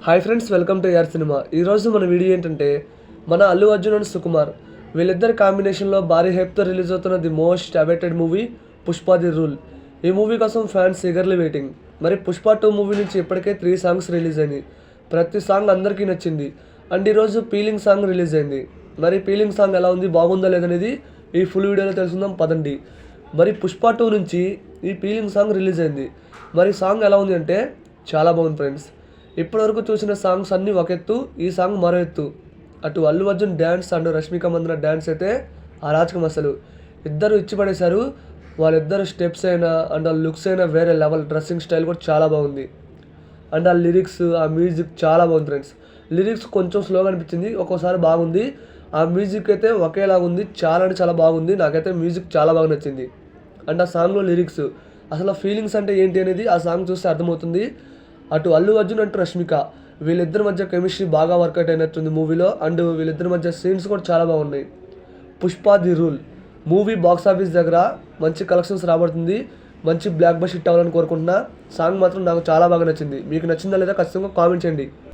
Hi friends, welcome to యార్ cinema. ఈరోజు మన వీడియో ఏంటంటే మన అల్లు అర్జున్ అండ్ సుకుమార్ వీళ్ళిద్దరి కాంబినేషన్లో భారీ హైప్తో రిలీజ్ అవుతున్న the most awaited movie Pushpa the rule. ఈ మూవీ కోసం ఫ్యాన్స్ ఈగర్లీ వెయిటింగ్. మరి పుష్ప 2 మూవీ నుంచి ఇప్పటికే 3 సాంగ్స్ రిలీజ్ అయినాయి. ప్రతి సాంగ్ అందరికీ నచ్చింది. అండ్ ఈరోజు పీలింగ్ సాంగ్ రిలీజ్ అయింది. మరి పీలింగ్ సాంగ్ ఎలా ఉంది, బాగుందా లేదనేది ఈ ఫుల్ వీడియోలో తెలుసుకుందాం పదండి. మరి పుష్ప 2 నుంచి ఈ పీలింగ్ సాంగ్ రిలీజ్ అయింది. మరి సాంగ్ ఎలా ఉంది అంటే చాలా బాగుంది ఫ్రెండ్స్. ఇప్పటివరకు చూసిన సాంగ్స్ అన్నీ ఒక ఎత్తు, ఈ సాంగ్ మరో ఎత్తు. అటు Allu Arjun dance and Rashmika Mandanna dance అయితే అరాచకం. అసలు ఇద్దరు ఇచ్చి పడేశారు. వాళ్ళిద్దరు స్టెప్స్ అయినా అండ్ ఆ లుక్స్ అయినా వేరే లెవెల్. డ్రెస్సింగ్ స్టైల్ కూడా చాలా బాగుంది. అండ్ ఆ లిరిక్స్, ఆ మ్యూజిక్ చాలా బాగుంది ఫ్రెండ్స్. లిరిక్స్ కొంచెం స్లోగా అనిపించింది, ఒక్కోసారి బాగుంది. ఆ మ్యూజిక్ అయితే ఒకేలాగా ఉంది, చాలా అంటే చాలా బాగుంది. నాకైతే మ్యూజిక్ చాలా బాగా నచ్చింది. అండ్ ఆ సాంగ్లో లిరిక్స్, అసలు ఫీలింగ్స్ అంటే ఏంటి అనేది ఆ సాంగ్ చూస్తే అర్థమవుతుంది. అటు అల్లు అర్జున్ అంటూ రష్మిక వీళ్ళిద్దరి మధ్య కెమిస్ట్రీ బాగా వర్కౌట్ అయినట్టుంది మూవీలో. అండ్ వీళ్ళిద్దరి మధ్య సీన్స్ కూడా చాలా బాగున్నాయి. Pushpa the rule movie box office దగ్గర మంచి కలెక్షన్స్ రాబడుతుంది. మంచి బ్లాక్ బస్టర్ హిట్ అవ్వాలని కోరుకుంటున్నా. సాంగ్ మాత్రం నాకు చాలా బాగా నచ్చింది. మీకు నచ్చిందా లేదా ఖచ్చితంగా కామెంట్ చేయండి.